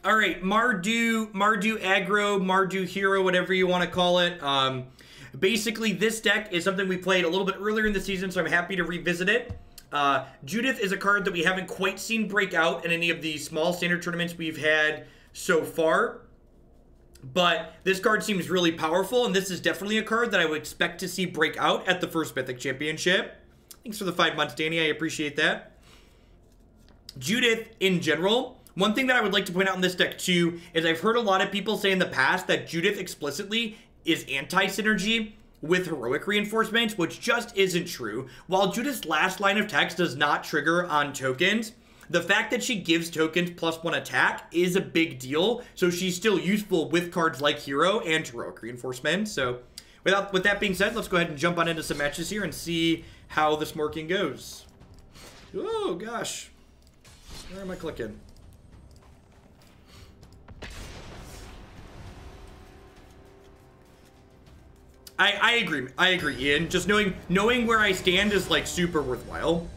All right, Midrange-Aggro, Mardu Hero, whatever you want to call it. Basically, this deck is something we played a little bit earlier in the season, so I'm happy to revisit it. Judith is a card that we haven't quite seen break out in any of the small standard tournaments we've had so far. But this card seems really powerful, and this is definitely a card that I would expect to see break out at the first Mythic Championship. Thanks for the 5 months, Danny. I appreciate that. Judith, in general, one thing that I would like to point out in this deck, too, is I've heard a lot of people say in the past that Judith explicitly is anti-synergy with heroic reinforcements, which just isn't true. While Judith's last line of text does not trigger on tokens, the fact that she gives tokens +1 attack is a big deal, so she's still useful with cards like Hero and heroic reinforcement. So with that being said, let's go ahead and jump on into some matches here and see how this marking goes. Oh, gosh. Where am I clicking? I agree, Ian. Just knowing where I stand is, like, super worthwhile.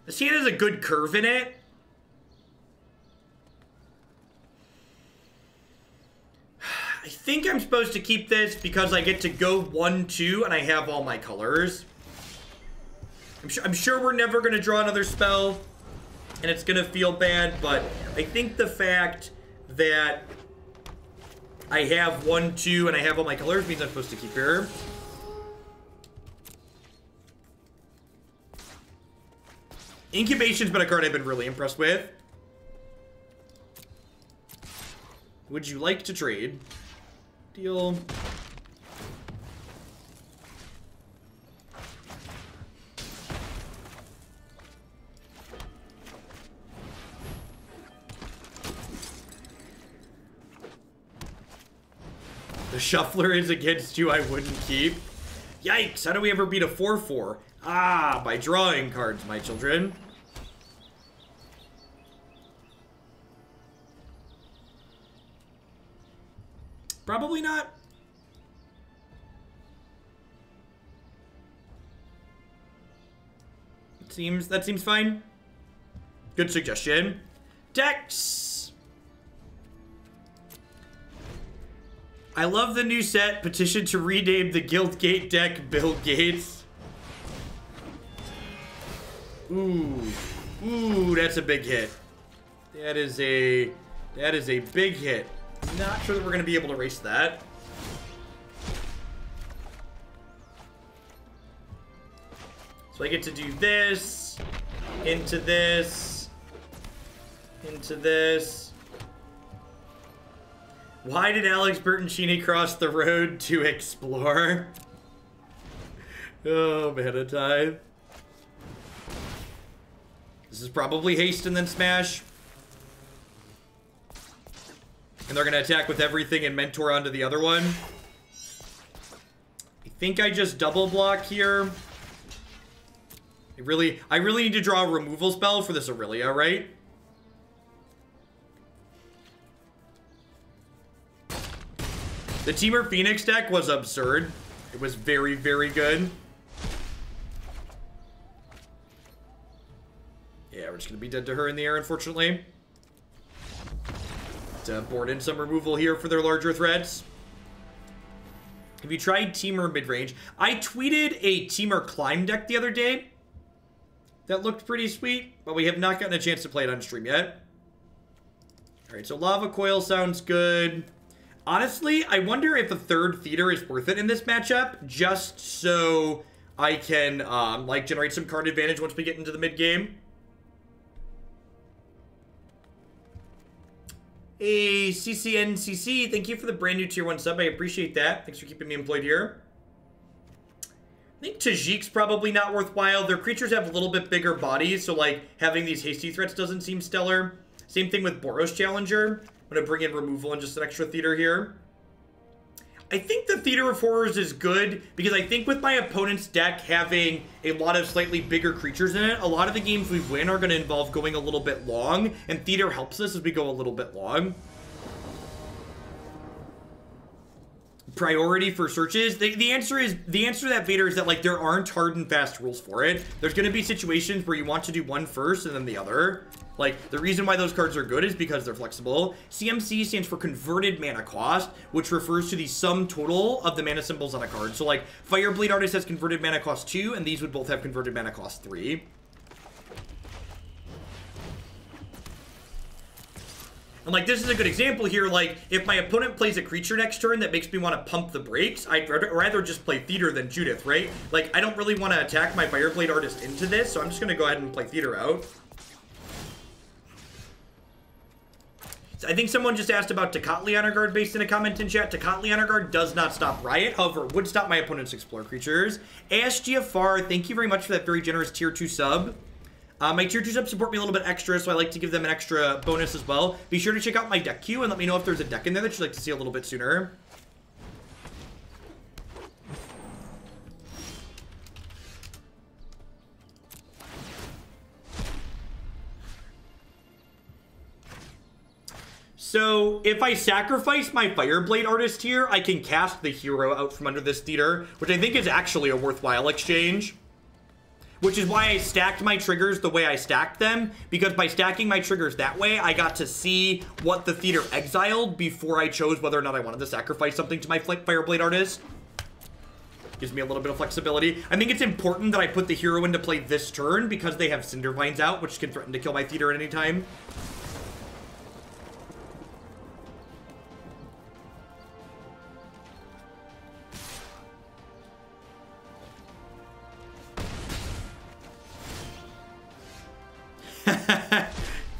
This hand has a good curve in it. I think I'm supposed to keep this because I get to go 1-2 and I have all my colors. I'm sure we're never going to draw another spell and it's going to feel bad, but I think the fact that I have 1-2 and I have all my colors means I'm supposed to keep her. Incubation's been a card I've been really impressed with. Would you like to trade? Deal. The Shuffler is against you, I wouldn't keep. Yikes, how do we ever beat a 4-4? Ah, by drawing cards, my children. Probably not. That seems fine. Good suggestion. Decks. I love the new set. Petition to rename the Guildgate deck Bill Gates. Ooh. Ooh, that's a big hit. That is a big hit. Not sure that we're going to be able to erase that. So I get to do this, into this, into this. Why did Alex Bertoncini cross the road to explore? Oh, man, Tithe. This is probably haste and then smash. And they're going to attack with everything and mentor onto the other one. I think I just double block here. I really need to draw a removal spell for this Aurelia, right? The Temur Phoenix deck was absurd. It was very, very good. Yeah, we're just going to be dead to her in the air, unfortunately. To board in some removal here for their larger threats. Have you tried Temur midrange? I tweeted a Temur climb deck the other day. That looked pretty sweet, but we have not gotten a chance to play it on stream yet. Alright, so Lava Coil sounds good. Honestly, I wonder if a third Theater is worth it in this matchup, just so I can, like, generate some card advantage once we get into the mid-game. Hey, CCNCC, thank you for the brand new tier 1 sub. I appreciate that. Thanks for keeping me employed here. I think Tajic's probably not worthwhile. Their creatures have a little bit bigger bodies, so, like, having these hasty threats doesn't seem stellar. Same thing with Boros Challenger. I'm going to bring in removal and just an extra theater here. I think the Theater of Horrors is good because I think with my opponent's deck having a lot of slightly bigger creatures in it, a lot of the games we win are going to involve going a little bit long, and Theater helps us as we go a little bit long. Priority for searches. The answer to that, Vader, is that like there aren't hard and fast rules for it. There's going to be situations where you want to do one first and then the other. Like, the reason why those cards are good is because they're flexible. CMC stands for Converted Mana Cost, which refers to the sum total of the mana symbols on a card. So, like, Fireblade Artist has Converted Mana Cost 2, and these would both have Converted Mana Cost 3. And, like, this is a good example here. Like, if my opponent plays a creature next turn that makes me want to pump the brakes, I'd rather just play Theater than Judith, right? Like, I don't really want to attack my Fireblade Artist into this, so I'm just going to go ahead and play Theater out. I think someone just asked about Tocatli Honor Guard based in a comment in chat. Tocatli Honor Guard does not stop Riot, however, would stop my opponent's Explore creatures. ASGFR, thank you very much for that very generous Tier 2 sub. My Tier 2 subs support me a little bit extra, so I like to give them an extra bonus as well. Be sure to check out my deck queue and let me know if there's a deck in there that you'd like to see a little bit sooner. So, if I sacrifice my Fireblade Artist here, I can cast the hero out from under this theater, which I think is actually a worthwhile exchange. Which is why I stacked my triggers the way I stacked them, because by stacking my triggers that way, I got to see what the theater exiled before I chose whether or not I wanted to sacrifice something to my Fireblade Artist. Gives me a little bit of flexibility. I think it's important that I put the hero into play this turn, because they have Cindervines out, which can threaten to kill my theater at any time.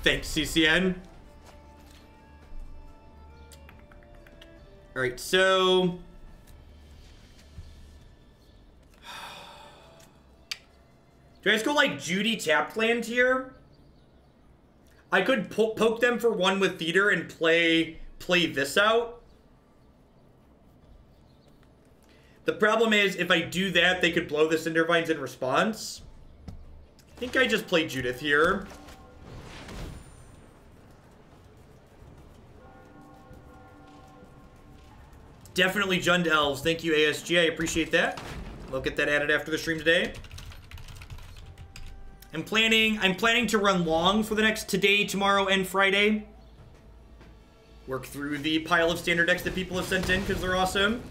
Thanks, CCN. Alright, so... do I just go, like, Judy tapped land here? I could poke them for one with Theater and play this out. The problem is, if I do that, they could blow the Cindervines in response. I think I just play Judith here. Definitely Jund Elves. Thank you, ASG. I appreciate that. We'll get that added after the stream today. I'm planning to run long for the next today, tomorrow, and Friday. Work through the pile of standard decks that people have sent in because they're awesome.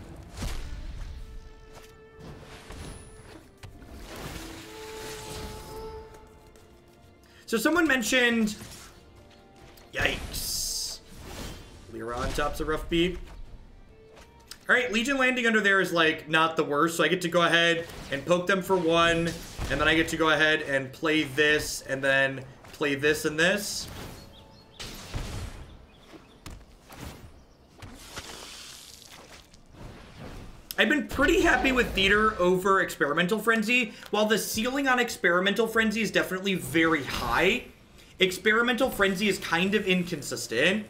So someone mentioned... yikes. Lyra on top's a rough beat. Alright, Legion landing under there is, like, not the worst. So I get to go ahead and poke them for one. And then I get to go ahead and play this. And then play this and this. I've been pretty happy with Theater over Experimental Frenzy. While the ceiling on Experimental Frenzy is definitely very high, Experimental Frenzy is kind of inconsistent.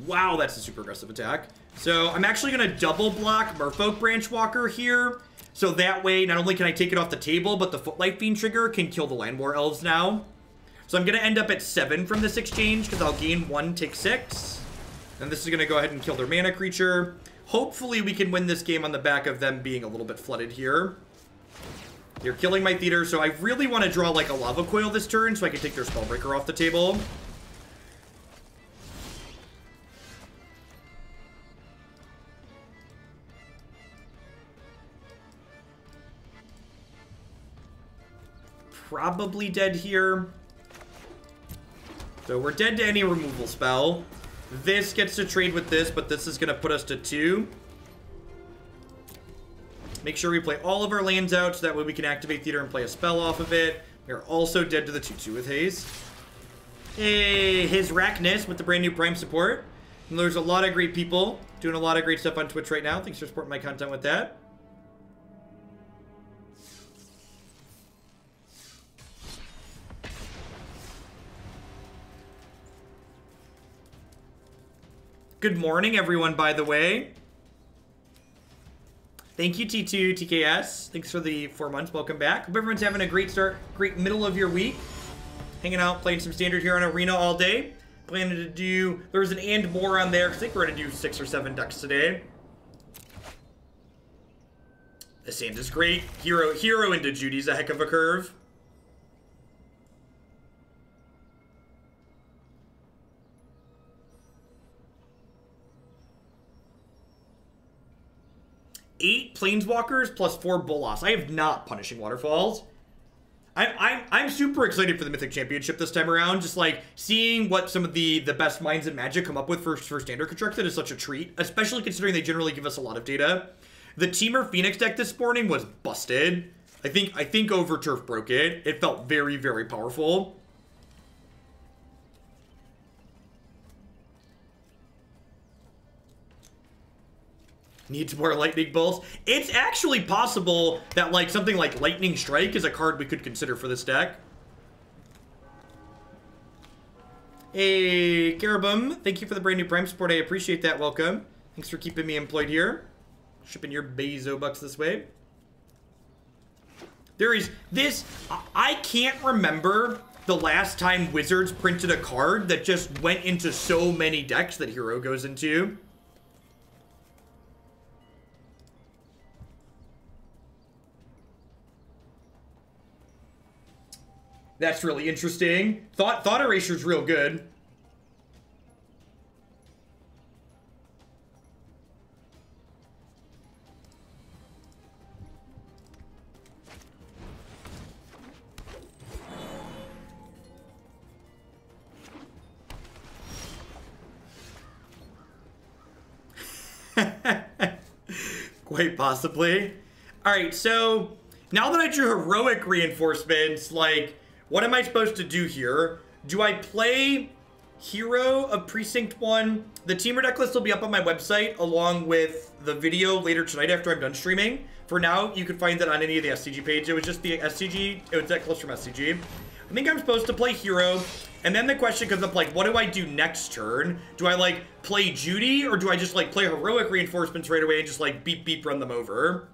Wow, that's a super aggressive attack. So I'm actually going to double block Merfolk Branchwalker here. So that way, not only can I take it off the table, but the Footlight Fiend trigger can kill the Land War Elves now. So I'm going to end up at 7 from this exchange, because I'll gain 1, take 6. And this is going to go ahead and kill their mana creature. Hopefully we can win this game on the back of them being a little bit flooded here. They're killing my Theater, so I really want to draw like a Lava Coil this turn so I can take their Spellbreaker off the table. Probably dead here. So we're dead to any removal spell. This gets to trade with this, but this is going to put us to 2. Make sure we play all of our lands out so that way we can activate Theater and play a spell off of it. We are also dead to the 2/2 with Haze. Hey, his Rackness with the brand new Prime support. And there's a lot of great people doing a lot of great stuff on Twitch right now. Thanks for supporting my content with that. Good morning, everyone, by the way. Thank you, T2, TKS. Thanks for the 4 months. Welcome back. Hope everyone's having a great start, great middle of your week. Hanging out, playing some Standard here on Arena all day. Planning to do, there's an and more on there, because I think we're going to do 6 or 7 decks today. This hand is great. Hero into Judy's a heck of a curve. Eight Planeswalkers plus 4 Bolas. I have not Punishing Waterfalls. I'm super excited for the Mythic Championship this time around. Just like seeing what some of the best minds in Magic come up with for Standard Constructed is such a treat, especially considering they generally give us a lot of data. The Temur Phoenix deck this morning was busted. I think Overturf broke it. It felt very, very powerful. Needs more Lightning Bolts. It's actually possible that like something like Lightning Strike is a card we could consider for this deck. Hey, Carabum, thank you for the brand new Prime support. I appreciate that. Welcome. Thanks for keeping me employed here. Shipping your Bezo bucks this way. There is this. I can't remember the last time Wizards printed a card that just went into so many decks that Hero goes into. That's really interesting. Thought Eraser's real good. Quite possibly. Alright, so now that I drew heroic reinforcements, like, what am I supposed to do here? Do I play Hero of Precinct One? The Temur deck list will be up on my website along with the video later tonight after I'm done streaming. For now, you can find that on any of the SCG page. It was just the SCG, it was deck list from SCG. I think I'm supposed to play Hero, and then the question comes up, like, what do I do next turn? Do I, like, play Judy, or do I just, like, play heroic reinforcements right away and just, like, beep, beep, run them over?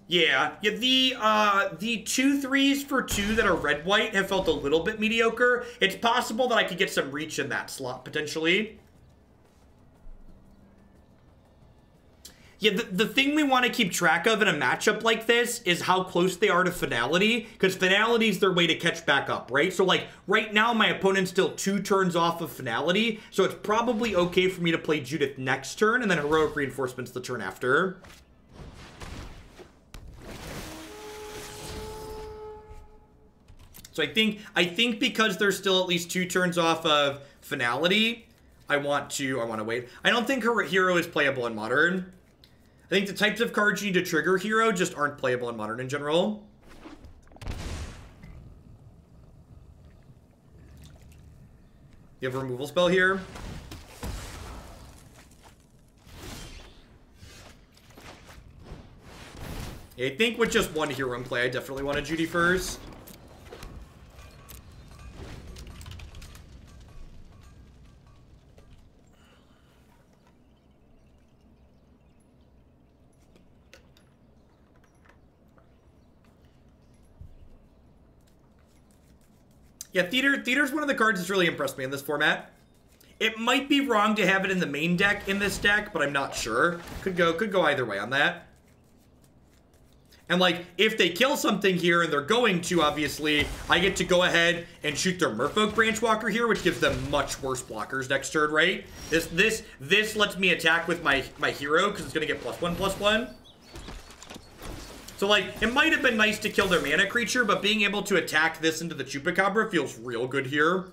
Yeah, the 2/3s for 2 that are red-white have felt a little bit mediocre. It's possible that I could get some reach in that slot, potentially. Yeah, the thing we want to keep track of in a matchup like this is how close they are to Finality, because Finality is their way to catch back up, right? So, like, right now, my opponent's still 2 turns off of Finality, so it's probably okay for me to play Judith next turn, and then Heroic Reinforcements the turn after. So I think because they're still at least 2 turns off of Finality, I want to wait. I don't think her Hero is playable in Modern. I think the types of cards you need to trigger Hero just aren't playable in Modern in general. You have a removal spell here. I think with just 1 Hero in play, I definitely want a Judy first. Yeah, Theater's one of the cards that's really impressed me in this format. It might be wrong to have it in the main deck in this deck, but I'm not sure. Could go either way on that. And, like, if they kill something here, and they're going to, obviously, I get to go ahead and shoot their Merfolk Branchwalker here, which gives them much worse blockers next turn, right? This lets me attack with my Hero, because it's going to get +1/+1. So, like, it might have been nice to kill their mana creature, but being able to attack this into the Chupacabra feels real good here.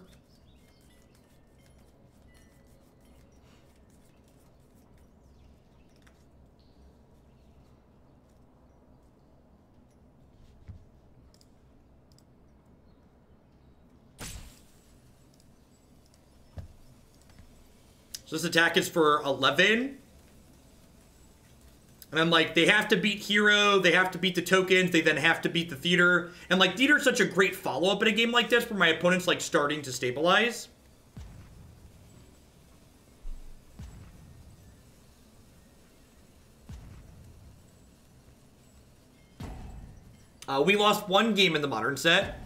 So this attack is for 11. And I'm like, they have to beat Hero, they have to beat the tokens, they then have to beat the Theater. And like, Theater's such a great follow-up in a game like this where my opponent's like starting to stabilize. We lost one game in the Modern set.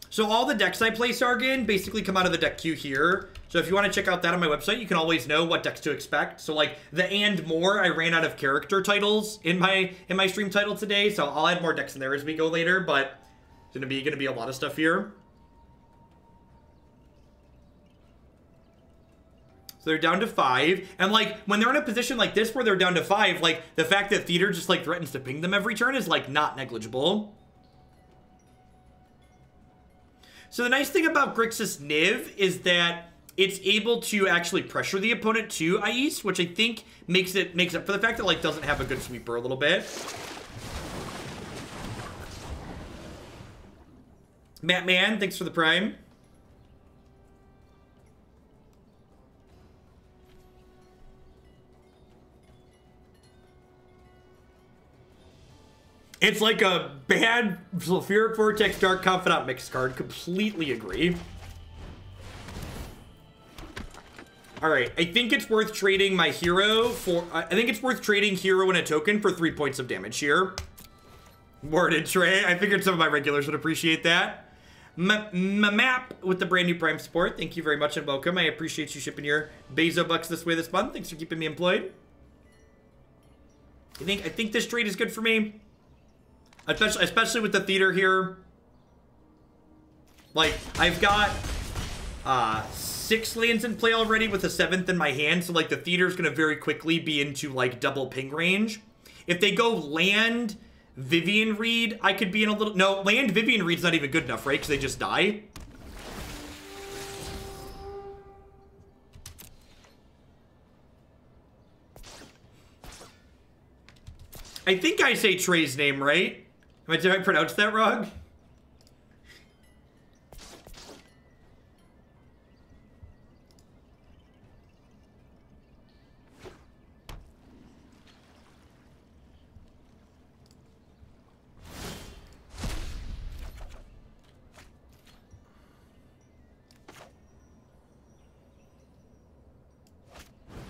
So all the decks I play, Sargon, basically come out of the deck queue here. So if you want to check out that on my website, you can always know what decks to expect. So like the and more, I ran out of character titles in my stream title today, so I'll add more decks in there as we go later. But it's gonna be a lot of stuff here. So they're down to 5, and like when they're in a position like this where they're down to 5, like the fact that Theater just like threatens to ping them every turn is like not negligible. So the nice thing about Grixis Niv is that it's able to actually pressure the opponent to Ice, which I think makes up for the fact that like doesn't have a good sweeper a little bit. Matt Man, thanks for the prime. It's like a bad Sulfuric Vortex Dark Confidant mix card. Completely agree. Alright, I think it's worth trading my hero for... I think it's worth trading hero and a token for 3 points of damage here. Worded, Trey. I figured some of my regulars would appreciate that. Map with the brand new Prime support. Thank you very much and welcome. I appreciate you shipping your Bezo bucks this way this month. Thanks for keeping me employed. I think this trade is good for me. Especially with the Theater here. Like, I've got 6 lands in play already with a 7th in my hand, so like the Theater's gonna very quickly be into like double ping range. If they go land Vivian Reed, I could be in a little... No, land Vivian Reed's not even good enough, right? Because they just die. I think I say Trey's name right. Did I pronounce that wrong?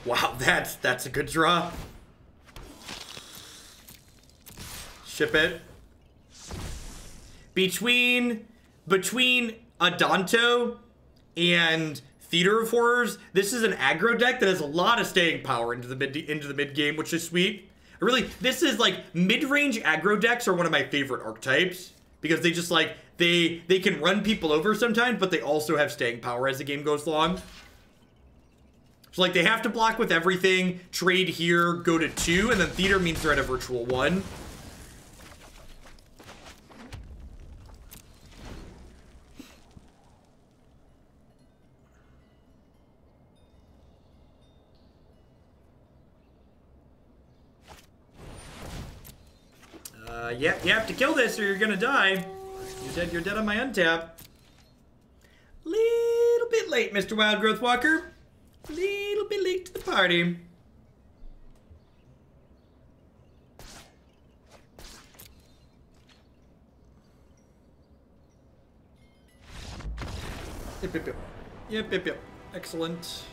Wow, that's a good draw. Ship it. Between Adanto and Theater of Horrors, this is an aggro deck that has a lot of staying power into the mid game, which is sweet. Really, this is like mid-range aggro decks are one of my favorite archetypes because they just like they can run people over sometimes, but they also have staying power as the game goes along. So like they have to block with everything, trade here, go to 2, and then Theater means they're at a virtual 1. Yeah, you have to kill this or you're gonna die. You're dead on my untap. Little bit late, Mr. Wild Growth Walker. Little bit late to the party. Yep. Excellent.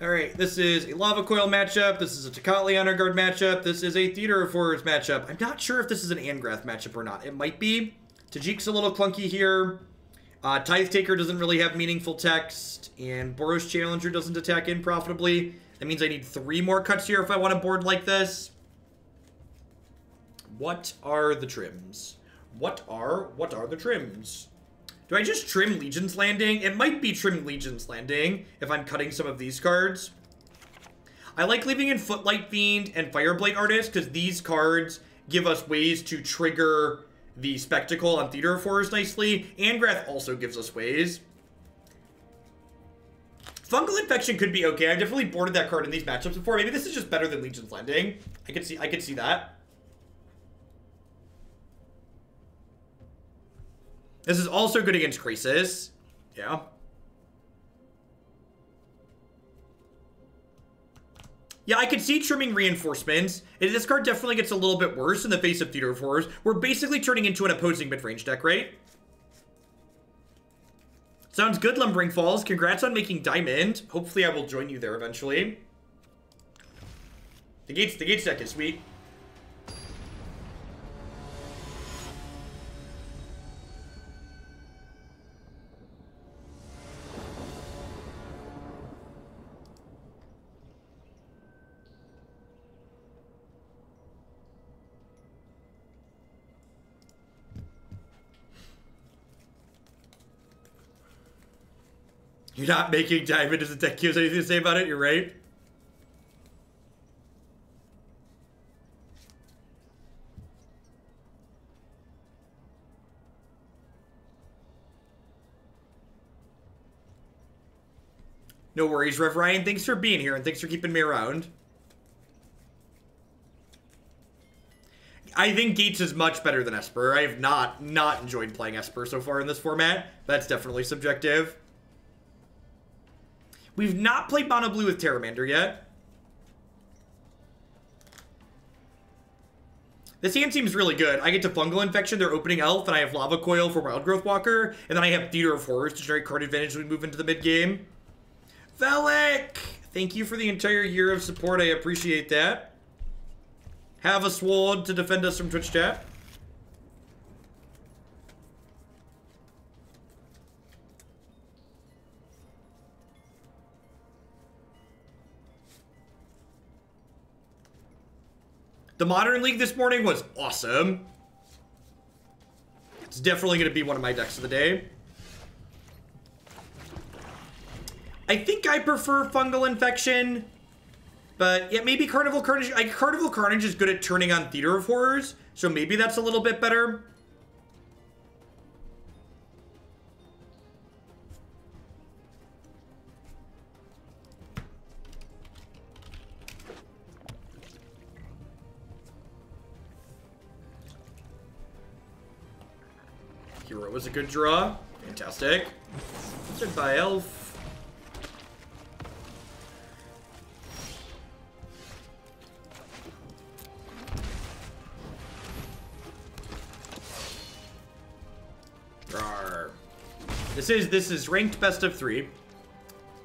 Alright, this is a Lava Coil matchup. This is a Tecatli Honor Guard matchup. This is a Theater of Horrors matchup. I'm not sure if this is an Angrath matchup or not. It might be. Tajic's a little clunky here. Tithe Taker doesn't really have meaningful text. And Boros Challenger doesn't attack in profitably. That means I need 3 more cuts here if I want to board like this. What are the trims? What are the trims? Do I just trim Legion's Landing? It might be trim Legion's Landing if I'm cutting some of these cards. I like leaving in Footlight Fiend and Fireblade Artist because these cards give us ways to trigger the Spectacle on Theater of Horrors nicely. Angrath also gives us ways. Fungal Infection could be okay. I've definitely boarded that card in these matchups before. Maybe this is just better than Legion's Landing. I could see that. This is also good against Crisis. Yeah. Yeah, I could see trimming reinforcements. This card definitely gets a little bit worse in the face of Theater of Horrors. We're basically turning into an opposing mid-range deck, right? Sounds good, Lumbering Falls. Congrats on making Diamond. Hopefully I will join you there eventually. The Gates deck is sweet. You're not making Diamond as a deck. Do you have anything to say about it? You're right. No worries, Rev Ryan. Thanks for being here and thanks for keeping me around. I think Gates is much better than Esper. I have not enjoyed playing Esper so far in this format. That's definitely subjective. We've not played Mono Blue with Terramander yet. This hand seems really good. I get to Fungal Infection, their opening elf, and I have Lava Coil for Wild Growth Walker, and then I have Theater of Horrors to generate card advantage as we move into the mid-game. Velic! Thank you for the entire year of support. I appreciate that. Have a sword to defend us from Twitch chat. The Modern League this morning was awesome. It's definitely going to be one of my decks of the day. I think I prefer Fungal Infection. But yeah, maybe Carnival Carnage. Carnival Carnage is good at turning on Theater of Horrors. So maybe that's a little bit better. Hero was a good draw. Fantastic. Goodbye, Elf. Rawr. This is ranked best of 3.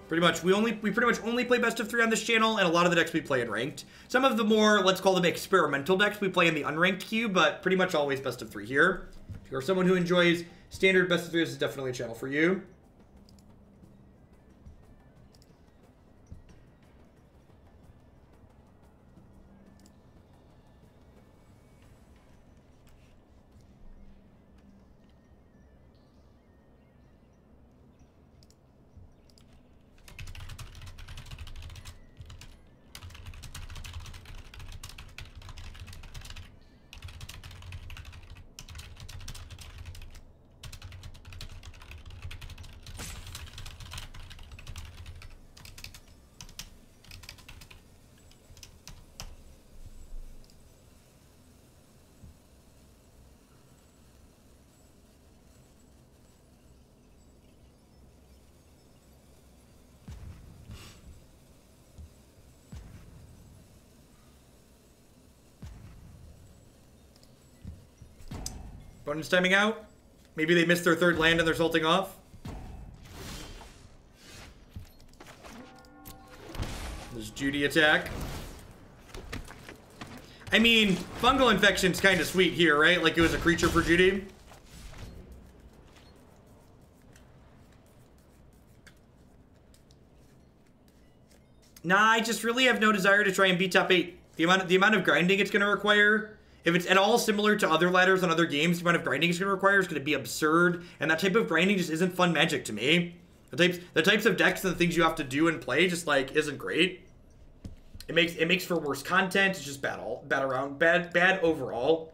Pretty much, we pretty much only play best of 3 on this channel, and a lot of the decks we play in ranked. Some of the more, let's call them experimental decks, we play in the unranked queue, but pretty much always best of 3 here. If you're someone who enjoys standard best of 3, this is definitely a channel for you. Opponent's timing out. Maybe they missed their 3rd land and they're salting off. There's Judy attack. I mean, Fungal Infection's kind of sweet here, right? Like it was a creature for Judy. Nah, I just really have no desire to try and beat top 8. The amount of grinding it's going to require, if it's at all similar to other ladders on other games, the amount of grinding it's going to require is going to be absurd, and that type of grinding just isn't fun Magic to me. The types of decks and the things you have to do and play just like isn't great. It makes for worse content. It's just bad overall.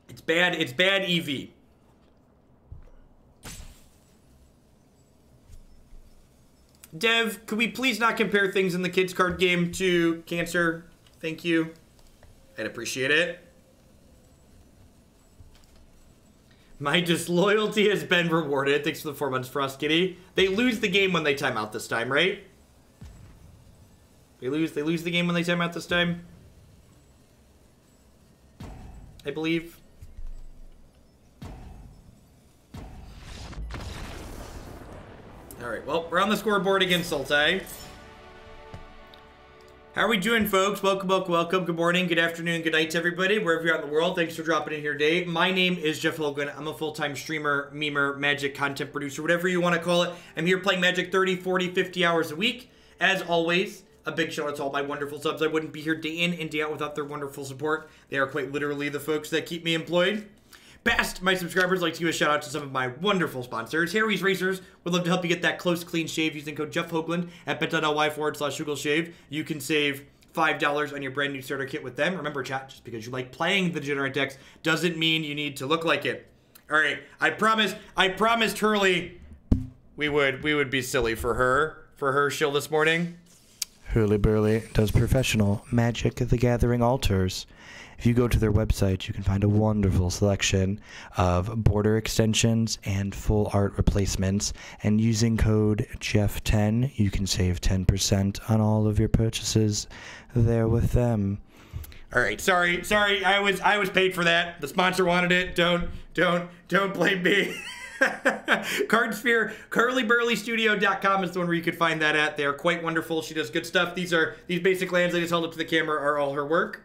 It's bad EV. Dev, could we please not compare things in the kids card game to Cancer? Thank you. I'd appreciate it. My disloyalty has been rewarded. Thanks for the 4 months, Frost Kitty. They lose the game when they time out this time, right? They lose the game when they time out this time? I believe. Alright, well, we're on the scoreboard against Sultai. How are we doing, folks? Welcome, welcome, welcome. Good morning, good afternoon, good night to everybody, wherever you're at in the world. Thanks for dropping in here today. My name is Jeff Hogan. I'm a full-time streamer, memer, magic content producer, whatever you want to call it. I'm here playing Magic 30, 40, 50 hours a week. As always, a big shout out to all my wonderful subs. I wouldn't be here day in and day out without their wonderful support. They are quite literally the folks that keep me employed. Past my subscribers, like to give a shout out to some of my wonderful sponsors. Harry's Razors would love to help you get that close, clean shave using code Jeff Hoagland at bit.ly/Shugel You can save $5 on your brand new starter kit with them. Remember, chat, just because you like playing the degenerate decks doesn't mean you need to look like it. All right, I promised Hurley we would be silly for her shill this morning. Hurly Burly does professional Magic the Gathering altars. If you go to their website, you can find a wonderful selection of border extensions and full art replacements. And using code Jeff10, you can save 10% on all of your purchases there with them. All right, sorry, I was paid for that. The sponsor wanted it. Don't blame me. Cardsphere, curlyburlystudio.com is the one where you could find that at. They are quite wonderful. She does good stuff. These basic lands I just held up to the camera are all her work.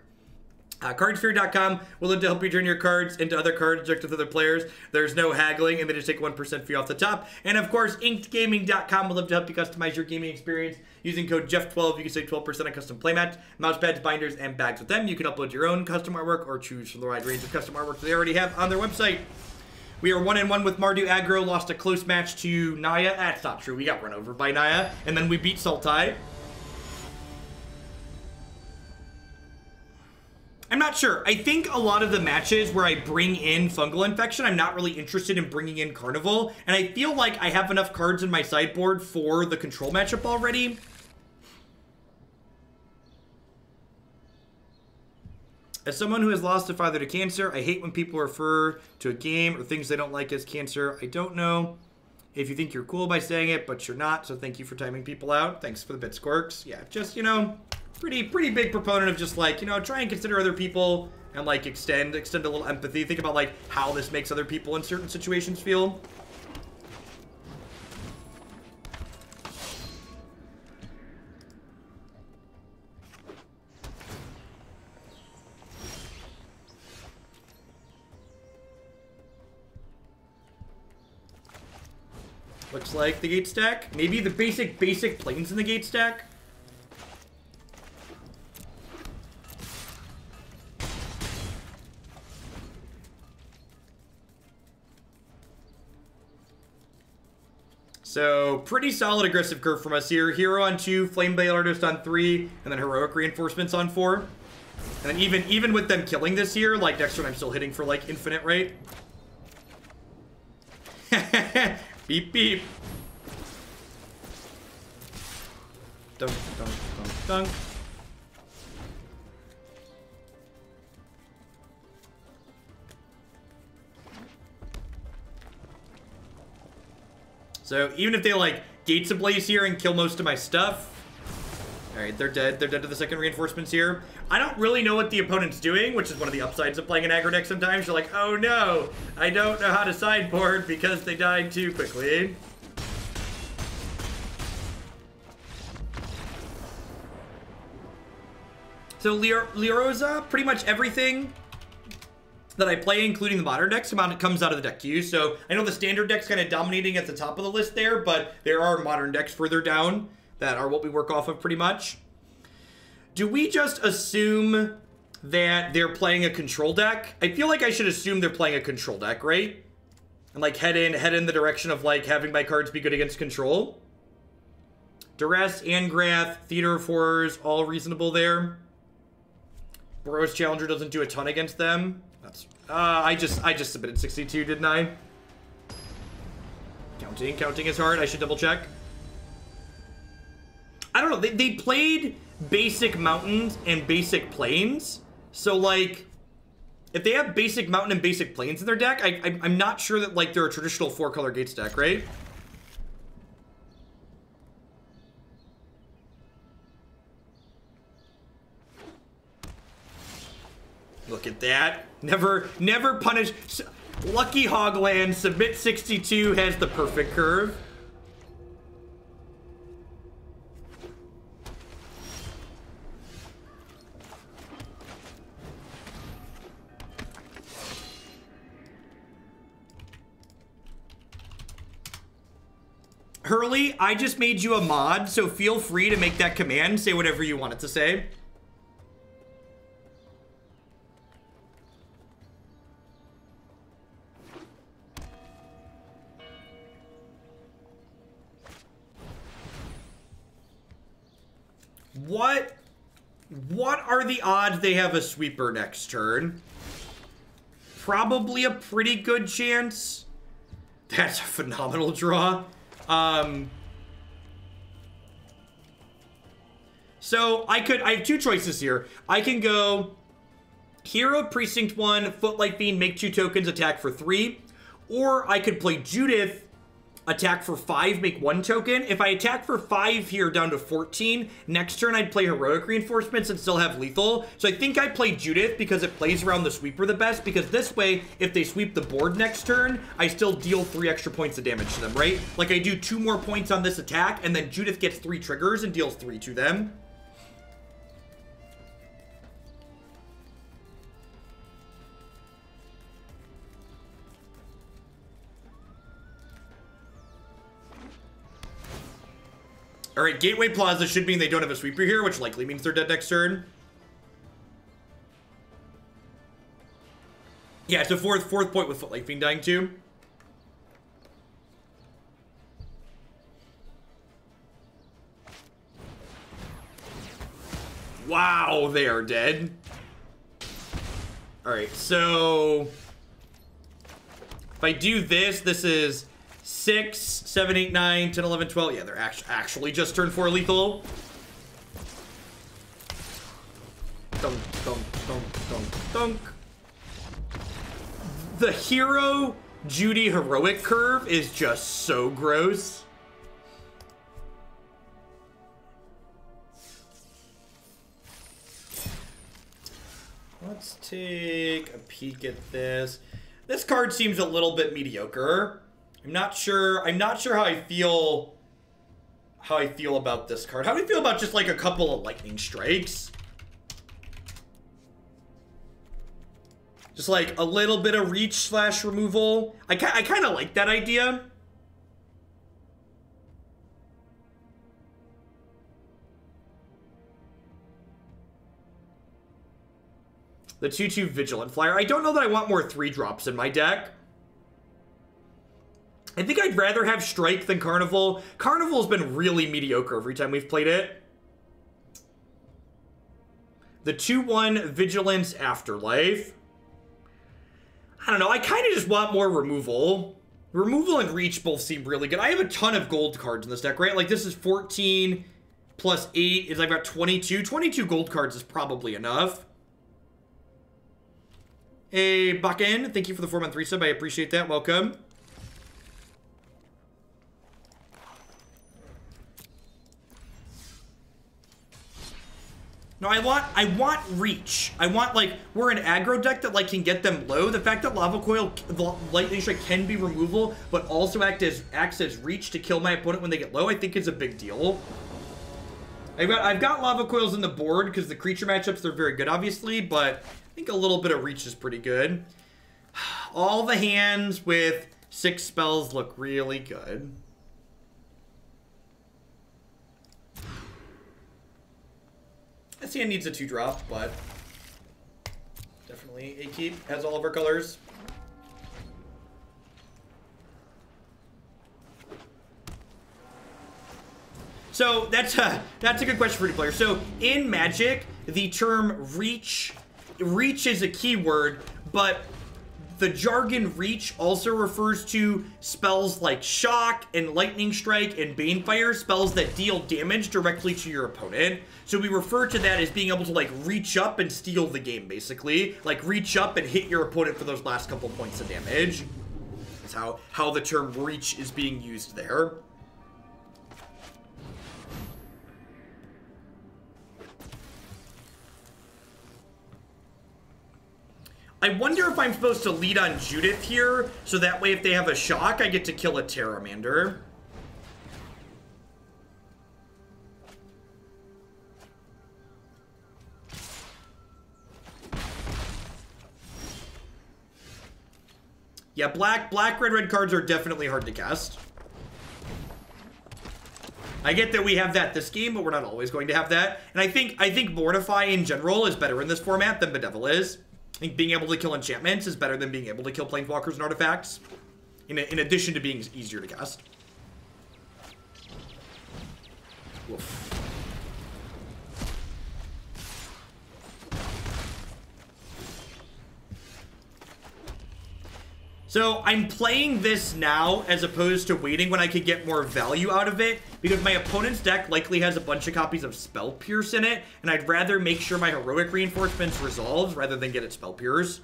Cardsphere.com will love to help you turn your cards into other cards direct with other players. There's no haggling, and they just take 1% fee off the top. And of course, inkedgaming.com will love to help you customize your gaming experience. Using code Jeff12, you can save 12% on custom playmats, mouse pads, binders, and bags with them. You can upload your own custom artwork or choose from the wide range of custom artwork they already have on their website. We are 1-1 with Mardu-Aggro, lost a close match to Naya. That's not true. We got run over by Naya, and then we beat Sultai. I'm not sure. I think a lot of the matches where I bring in Fungal Infection, I'm not really interested in bringing in Carnival, and I feel like I have enough cards in my sideboard for the control matchup already. As someone who has lost a father to cancer, I hate when people refer to a game or things they don't like as cancer. I don't know if you think you're cool by saying it, but you're not, so thank you for timing people out. Thanks for the bit, Squirks. Yeah, just, you know, pretty big proponent of just, like, you know, try and consider other people and, like, extend a little empathy. Think about, like, how this makes other people in certain situations feel. Looks like the gate stack. Maybe the basic planes in the gate stack. So, pretty solid aggressive curve from us here. Hero on 2, Fireblade Artist on 3, and then Heroic Reinforcements on 4. And then even with them killing this here, like, next turn I'm still hitting for, like, infinite, right? Beep, beep. Dunk, dunk, dunk, dunk. So even if they, like, Gates Ablaze here and kill most of my stuff. Alright, they're dead. They're dead to the second reinforcements here. I don't really know what the opponent's doing, which is one of the upsides of playing an aggro deck sometimes. You're like, oh no, I don't know how to sideboard because they died too quickly. So Lerosa, pretty much everything that I play, including the modern decks, comes out of the deck queue. So I know the standard deck's kind of dominating at the top of the list there, but there are modern decks further down that are what we work off of pretty much. Do we just assume that they're playing a control deck? I feel like I should assume they're playing a control deck, right? And, like, head in the direction of, like, having my cards be good against control. Duress, Angrath, Theater of Horrors, all reasonable there. Burrow's Challenger doesn't do a ton against them. That's I just submitted 62, didn't I? Counting is hard. I should double check. I don't know. They played basic mountains and basic plains. So, like, if they have basic mountain and basic plains in their deck, I'm not sure that, like, they're a traditional 4-color gates deck, right? Look at that. Never punish. Lucky Hogland, submit 62 has the perfect curve. Hurley, I just made you a mod, so feel free to make that command. Say whatever you want it to say. What are the odds they have a sweeper next turn? Probably a pretty good chance. That's a phenomenal draw. So I have two choices here. I can go Hero of Precinct One, Footlight Fiend, make 2 tokens, attack for 3. Or I could play Judith, attack for 5, make 1 token. If I attack for 5 here down to 14, next turn I'd play Heroic Reinforcements and still have lethal. So I think I play Judith because it plays around the sweeper the best, because this way, if they sweep the board next turn, I still deal 3 extra points of damage to them, right? Like I do 2 more points on this attack, and then Judith gets 3 triggers and deals 3 to them. All right, Gateway Plaza should mean they don't have a sweeper here, which likely means they're dead next turn. Yeah, it's a fourth point with Footlight Fiend dying too. Wow, they are dead. All right, so if I do this, this is 6, 7, 8, 9, 10, 11, 12. Yeah, they're actually just turned 4 lethal. Dunk, dunk, dunk, dunk, dunk. The Hero Judy heroic curve is just so gross. Let's take a peek at this. This card seems a little bit mediocre. I'm not sure how I feel about this card. How do you feel about just like a couple of lightning strikes? Just like a little bit of reach / removal. I kind of like that idea. The 2/2 Vigilant Flyer. I don't know that I want more 3-drops in my deck. I think I'd rather have Strike than Carnival. Carnival's been really mediocre every time we've played it. The 2/1 Vigilance Afterlife. I don't know. I kind of just want more removal. Removal and Reach both seem really good. I have a ton of gold cards in this deck, right? Like, this is 14 plus 8 is I've got 22. 22 gold cards is probably enough. Hey, Buckin, thank you for the 4-month resub. I appreciate that. Welcome. No, I want reach. I want, like, we're an aggro deck that, like, can get them low. The fact that Lava Coil, Lightning Strike can be removal, but also acts as reach to kill my opponent when they get low, I think is a big deal. I've got Lava Coils in the board because the creature matchups, they're very good, obviously, but I think a little bit of reach is pretty good. All the hands with 6 spells look really good. This hand needs a 2-drop, but definitely a keep. Has all of our colors. So that's a good question for you players. So in Magic, the term reach is a keyword, but The jargon Reach also refers to spells like Shock and Lightning Strike and Banefire, spells that deal damage directly to your opponent. So we refer to that as being able to like reach up and steal the game, basically. Like reach up and hit your opponent for those last couple points of damage. That's how the term Reach is being used there. I wonder if I'm supposed to lead on Judith here, so that way if they have a shock, I get to kill a Terramander. Yeah, black, red cards are definitely hard to cast. I get that we have that this game, but we're not always going to have that. And I think Mortify in general is better in this format than Bedevil is. I think being able to kill enchantments is better than being able to kill planeswalkers and artifacts. In addition to being easier to cast. Woof. So I'm playing this now as opposed to waiting when I could get more value out of it, because my opponent's deck likely has a bunch of copies of Spell Pierce in it, and I'd rather make sure my heroic reinforcements resolves rather than get it Spell Pierce.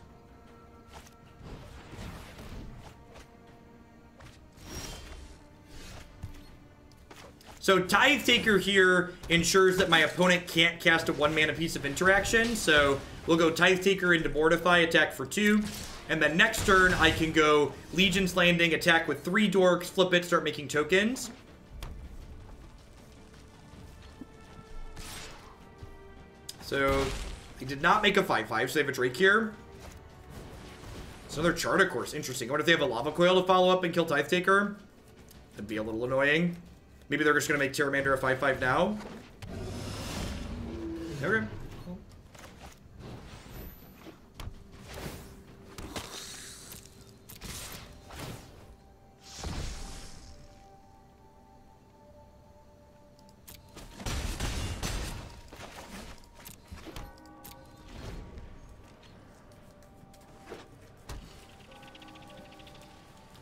So Tithe Taker here ensures that my opponent can't cast a 1-mana piece of interaction, so we'll go Tithe Taker into Mortify, attack for 2. And then next turn, I can go Legion's Landing, attack with 3 dorks, flip it, start making tokens. So, they did not make a 5/5, so they have a Drake here. It's another Charter Course, interesting. I wonder if they have a Lava Coil to follow up and kill Tithe Taker. That'd be a little annoying. Maybe they're just going to make Terramander a 5/5 now. Okay.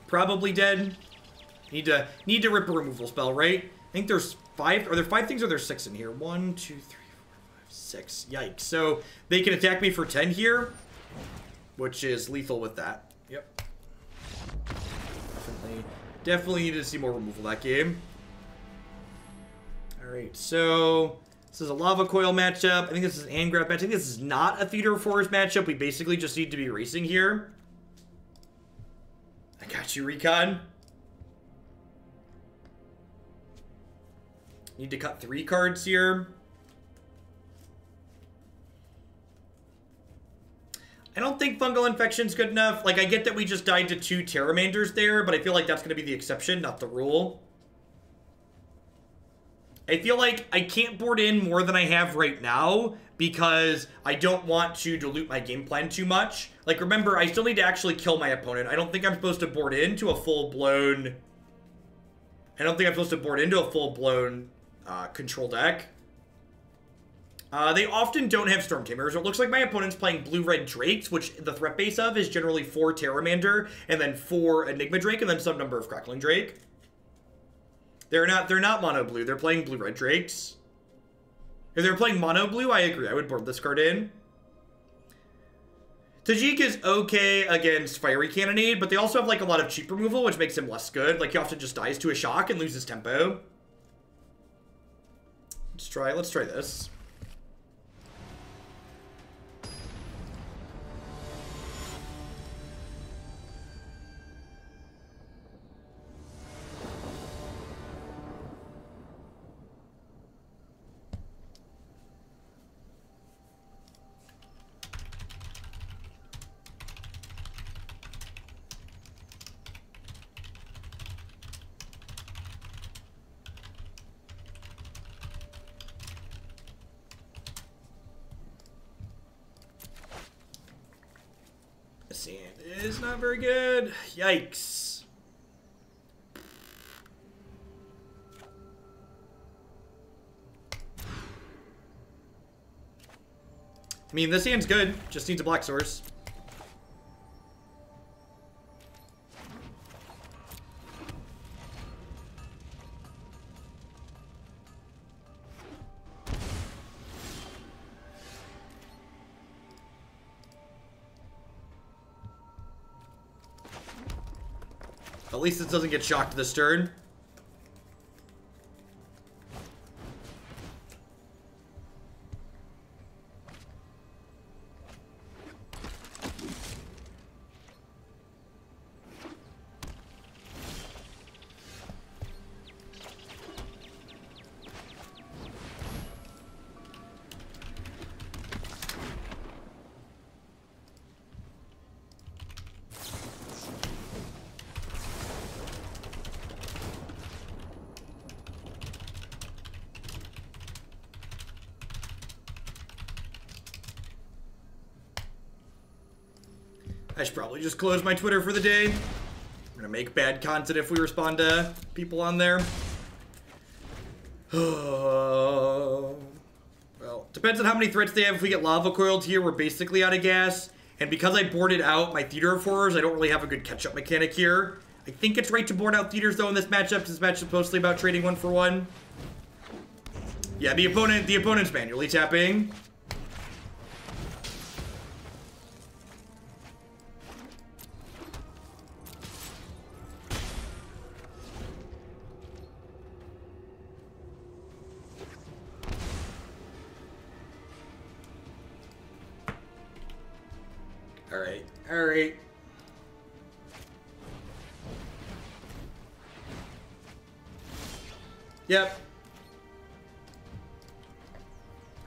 Probably dead. Need to rip a removal spell, right? I think there's 5. Are there 5 things or there's 6 in here? 1, 2, 3, 4, 5, 6. Yikes. So they can attack me for 10 here, which is lethal with that. Yep. Definitely need to see more removal that game. Alright, so this is a Lava Coil matchup. I think this is an Angrap matchup. I think this is not a Theater of Horrors matchup. We basically just need to be racing here. I got you, Recon. Need to cut 3 cards here. I don't think Fungal Infection's good enough. Like, I get that we just died to 2 Terramanders there, but I feel like that's going to be the exception, not the rule. I feel like I can't board in more than I have right now because I don't want to dilute my game plan too much. Like, remember, I still need to actually kill my opponent. I don't think I'm supposed to board into a full-blown... control deck. They often don't have Storm Tamers. It looks like my opponent's playing blue-red Drakes, which the threat base of is generally 4 Terramander, and then 4 Enigma Drake, and then some number of Crackling Drake. They're not mono blue. They're playing blue-red Drakes. If they're playing mono blue, I agree. I would board this card in. Tajic is okay against Fiery Cannonade, but they also have like a lot of cheap removal, which makes him less good. Like he often just dies to a shock and loses tempo. Let's try this. Sand is not very good. Yikes. I mean, this hand's good. Just needs a black source. At least this doesn't get shocked this turn. I should probably just close my Twitter for the day. I'm gonna make bad content if we respond to people on there. Well, depends on how many threats they have. If we get lava coiled here, we're basically out of gas. And because I boarded out my Theater of Horrors, I don't really have a good catch-up mechanic here. I think it's right to board out Theaters, though, in this matchup. This matchup's mostly about trading 1 for 1. Yeah, the opponent's manually tapping. Alright. Yep.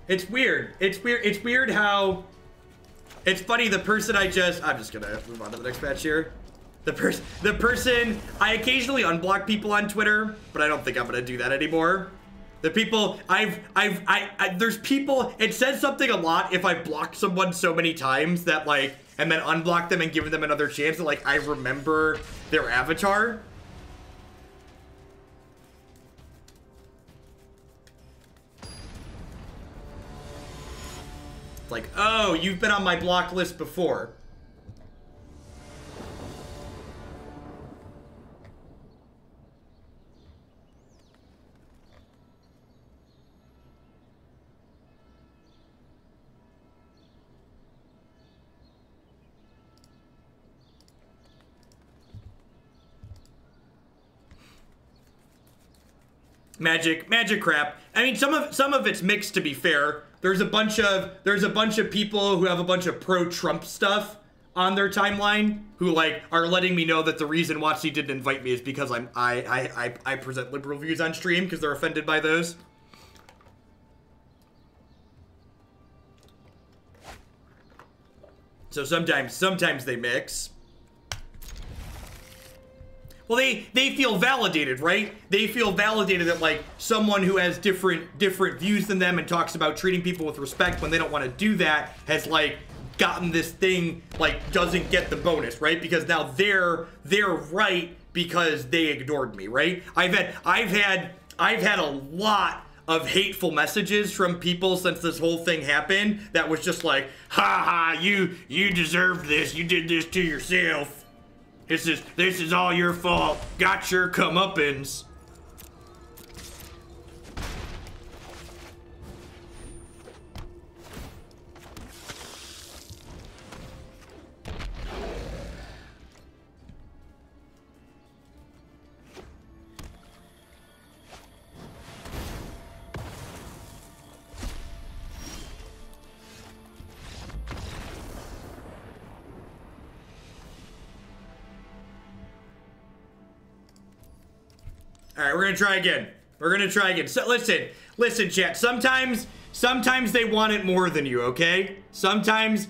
It's weird. It's weird how... It's funny, the person I'm just gonna move on to the next match here. The person... I occasionally unblock people on Twitter, but I don't think I'm gonna do that anymore. The people, there's people, it says something a lot if I block someone so many times that, like, and then unblock them and give them another chance that, like, I remember their avatar. Like, oh, you've been on my block list before. Magic crap. I mean, some of it's mixed, to be fair. There's a bunch of people who have a bunch of pro-Trump stuff on their timeline who, like, are letting me know that the reason WotC didn't invite me is because I present liberal views on stream because they're offended by those. So sometimes they mix. Well, they feel validated, right? They feel validated that, like, someone who has different views than them and talks about treating people with respect when they don't want to do that has, like, gotten this thing, like, doesn't get the bonus, right? Because now they're right because they ignored me, right? I've had a lot of hateful messages from people since this whole thing happened that was just like, ha ha, you deserved this, you did this to yourself. This is all your fault. Got your comeuppance. All right, we're gonna try again. So listen, chat. Sometimes they want it more than you, okay? Sometimes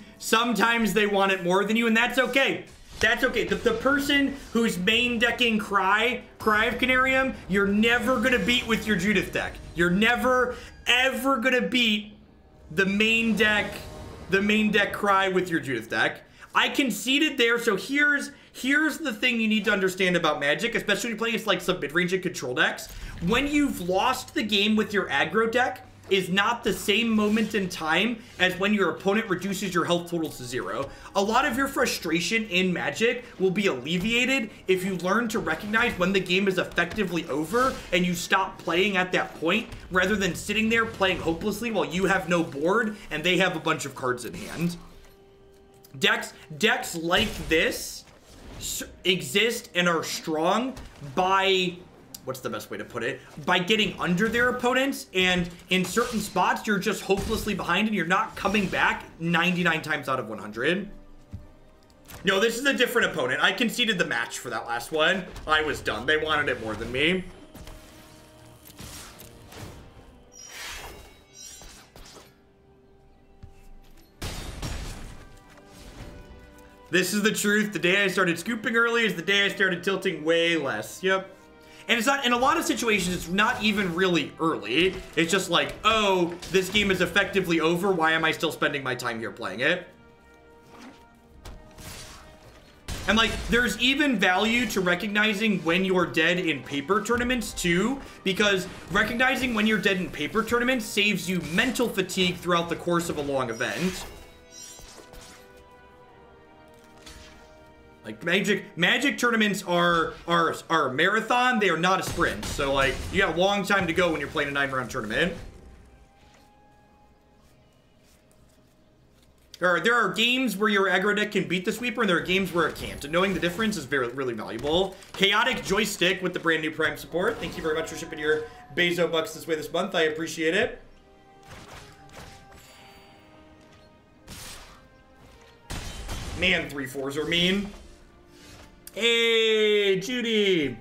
they want it more than you, and that's okay. That's okay. The person who's main decking Cry of Canarium, you're never gonna beat with your Judith deck. You're never ever gonna beat the main deck Cry with your Judith deck. I conceded there, so here's the thing you need to understand about Magic, especially when you're playing against, like, some mid-range and control decks. When you've lost the game with your aggro deck is not the same moment in time as when your opponent reduces your health totals to 0. A lot of your frustration in Magic will be alleviated if you learn to recognize when the game is effectively over and you stop playing at that point, rather than sitting there playing hopelessly while you have no board and they have a bunch of cards in hand. Decks like this exist and are strong by, what's the best way to put it? By getting under their opponents, and in certain spots, you're just hopelessly behind and you're not coming back 99 times out of 100. No, this is a different opponent. I conceded the match for that last one. I was done. They wanted it more than me. This is the truth. The day I started scooping early is the day I started tilting way less. Yep. And it's not, in a lot of situations, it's not even really early. It's just like, oh, this game is effectively over. Why am I still spending my time here playing it? And like, there's even value to recognizing when you're dead in paper tournaments too, because recognizing when you're dead in paper tournaments saves you mental fatigue throughout the course of a long event. Like, magic tournaments are a marathon. They are not a sprint. So like, you got a long time to go when you're playing a 9-round tournament. There are games where your aggro deck can beat the sweeper, and there are games where it can't. And knowing the difference is really valuable. Chaotic Joystick with the brand new Prime support. Thank you very much for shipping your Bezo bucks this way this month. I appreciate it. Man, 3/4s are mean. Hey, Judy.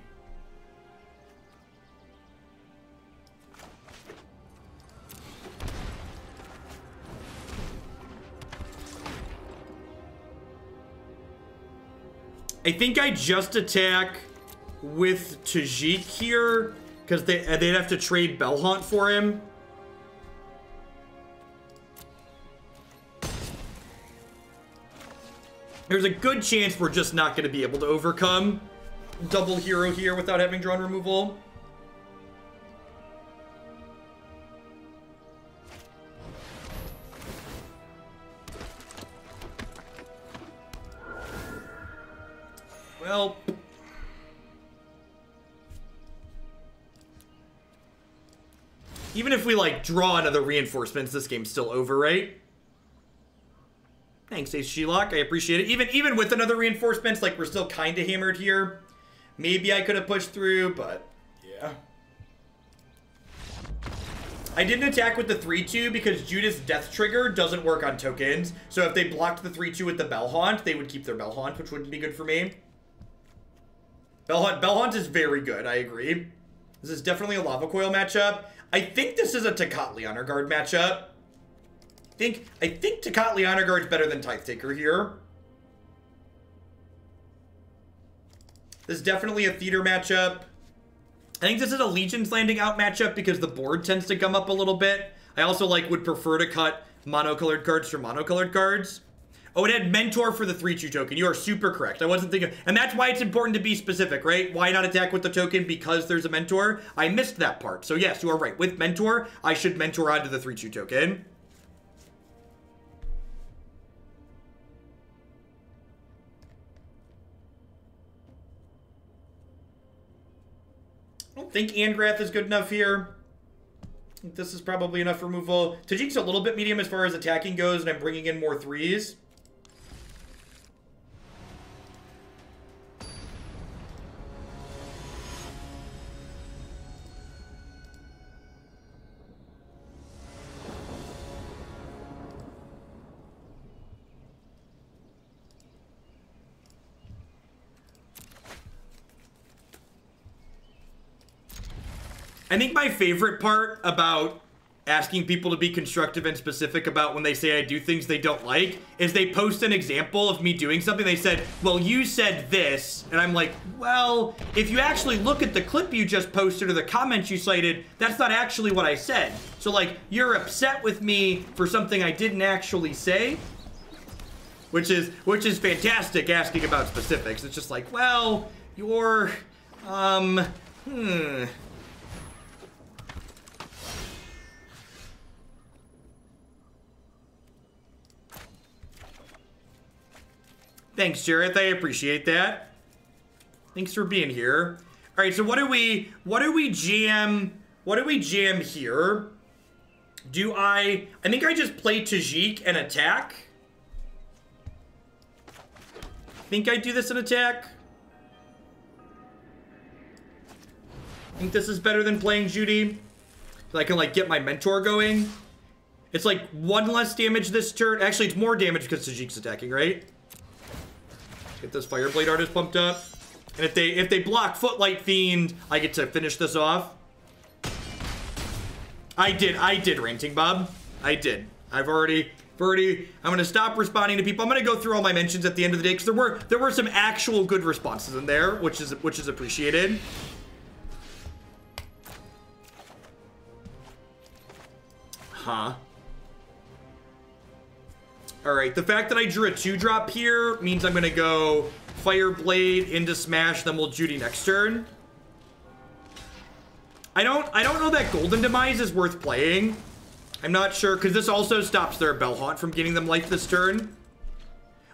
I think I just attack with Tajic here, because they'd have to trade Bellhaunt for him. There's a good chance we're just not going to be able to overcome double hero here without having drone removal. Well, even if we like draw another reinforcements, this game's still over, right? Thanks, Ace Shelock. I appreciate it. Even with another reinforcements, like, we're still kind of hammered here. Maybe I could have pushed through, but yeah. I didn't attack with the 3-2 because Judith's death trigger doesn't work on tokens. So if they blocked the 3-2 with the Bellhaunt, they would keep their Bellhaunt, which wouldn't be good for me. Bellhaunt is very good, I agree. This is definitely a Lava Coil matchup. I think this is a Tecatli Honor Guard matchup. I think Tecatli Honor Guard's better than Tithe Taker here. This is definitely a theater matchup. I think this is a Legion's Landing out matchup because the board tends to gum up a little bit. I also like would prefer to cut monocolored cards for monocolored cards. Oh, it had Mentor for the 3-2 token. You are super correct. I wasn't thinking, and that's why it's important to be specific, right? Why not attack with the token? Because there's a Mentor. I missed that part. So yes, you are right. With Mentor, I should Mentor onto the 3-2 token. I don't think Angrath is good enough here. I think this is probably enough removal. Tajik's a little bit medium as far as attacking goes, and I'm bringing in more 3s. I think my favorite part about asking people to be constructive and specific about when they say I do things they don't like is they post an example of me doing something. They said, well, you said this. And I'm like, well, if you actually look at the clip you just posted or the comments you cited, that's not actually what I said. So like, you're upset with me for something I didn't actually say, which is fantastic asking about specifics. It's just like, well, you're, Thanks, Jareth. I appreciate that. Thanks for being here. All right, so what do we jam here? I think I just play Tajic and attack. think I do this in attack. I think this is better than playing Judy. So I can, like, get my mentor going. It's, like, 1 less damage this turn. Actually, it's more damage because Tajic's attacking, right? Get this Fireblade Artist pumped up. And if they block Footlight Fiend, I get to finish this off. I did, Ranting Bob. I did. I'm gonna stop responding to people. I'm gonna go through all my mentions at the end of the day, because there were some actual good responses in there, which is appreciated. Huh. Alright, the fact that I drew a 2-drop here means I'm gonna go Fireblade into Smash, then we'll Judy next turn. I don't know that Golden Demise is worth playing. I'm not sure, because this also stops their Bellhaunt from getting them life this turn.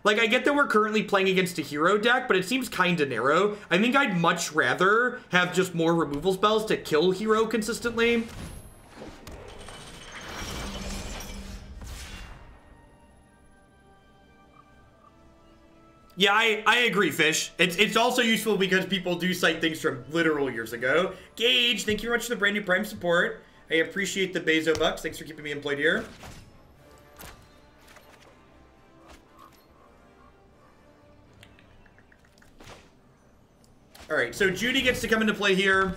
Like, I get that we're currently playing against a hero deck, but it seems kind of narrow. I think I'd much rather have just more removal spells to kill hero consistently. Yeah, I agree, Fish. It's also useful because people do cite things from literal years ago. Gage, thank you very much for the brand new Prime support. I appreciate the Bezo bucks. Thanks for keeping me employed here. Alright, so Judy gets to come into play here.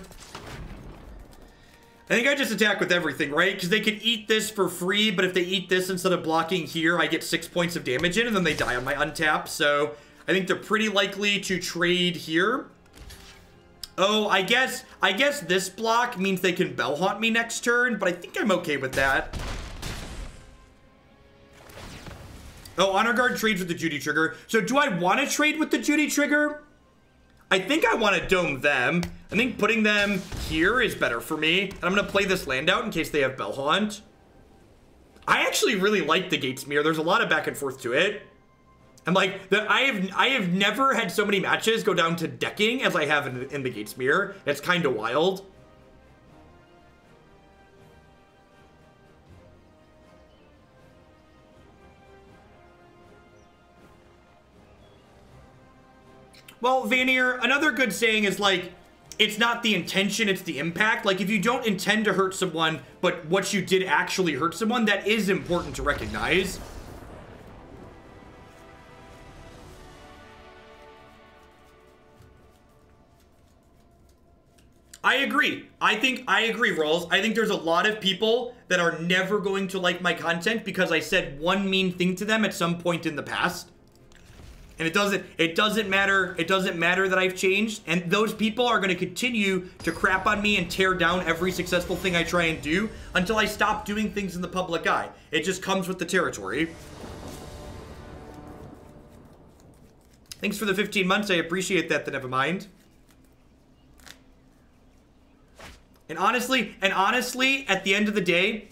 I think I just attack with everything, right? Because they can eat this for free, but if they eat this instead of blocking here, I get 6 points of damage in, and then they die on my untap. So I think they're pretty likely to trade here. Oh, I guess this block means they can Bellhaunt me next turn, but I think I'm okay with that. Oh, Honor Guard trades with the Judy trigger. So do I want to trade with the Judy trigger? I think I want to dome them. I think putting them here is better for me. And I'm going to play this land out in case they have Bellhaunt. I actually really like the Gatesmere. There's a lot of back and forth to it. And like, I have never had so many matches go down to decking as I have in the Gatesmere. It's kind of wild. Well, Vanier, another good saying is like, it's not the intention, it's the impact. Like, if you don't intend to hurt someone, but what you did actually hurt someone, that is important to recognize. I agree. I agree, Rolls. I think there's a lot of people that are never going to like my content because I said one mean thing to them at some point in the past. And it doesn't matter that I've changed. And those people are going to continue to crap on me and tear down every successful thing I try and do until I stop doing things in the public eye. It just comes with the territory. Thanks for the 15 months. I appreciate that, never mind. And honestly, at the end of the day,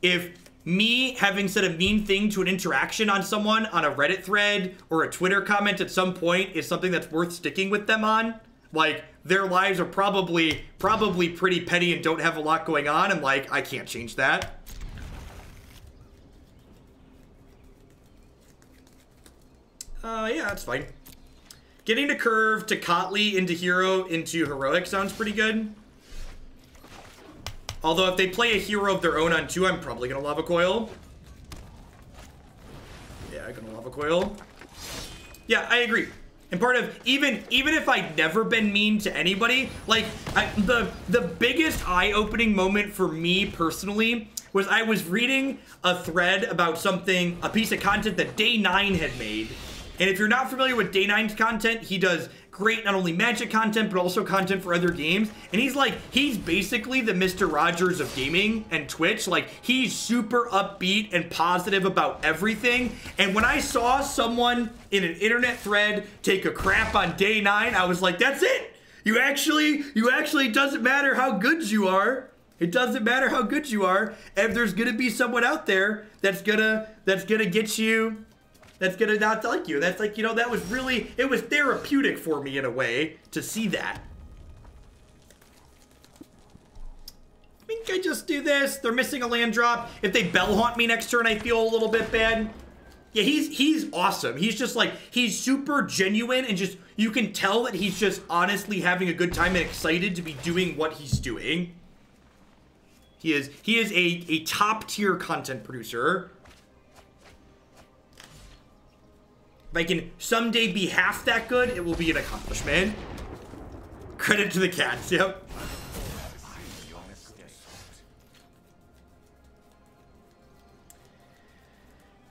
if me having said a mean thing to an interaction on someone on a Reddit thread or a Twitter comment at some point is something that's worth sticking with them on, like, their lives are probably pretty petty and don't have a lot going on, and like, I can't change that. Yeah, that's fine. Getting to curve to Kotley into hero into heroic sounds pretty good. Although if they play a hero of their own on 2, I'm probably gonna Lava Coil. Yeah, I'm gonna Lava Coil. Yeah, I agree. And part of, even if I'd never been mean to anybody, like, the biggest eye-opening moment for me personally was I was reading a thread about something, a piece of content that Day9 had made. And if you're not familiar with Day9's content, he does great not only Magic content, but also content for other games. And he's basically the Mr. Rogers of gaming and Twitch. Like, he's super upbeat and positive about everything. And when I saw someone in an internet thread take a crap on Day9, I was like, that's it. You actually, it doesn't matter how good you are. It doesn't matter how good you are. And there's gonna be someone out there that's gonna get you, that's gonna not like you. That's like, you know, that was really, it was therapeutic for me in a way to see that. I think I just do this. They're missing a land drop. If they Bellhaunt me next turn, I feel a little bit bad. Yeah, he's awesome. He's just like, he's super genuine and just, you can tell that he's just honestly having a good time and excited to be doing what he's doing. He is a top tier content producer. If I can someday be half that good, it will be an accomplishment. Credit to the cats, yep.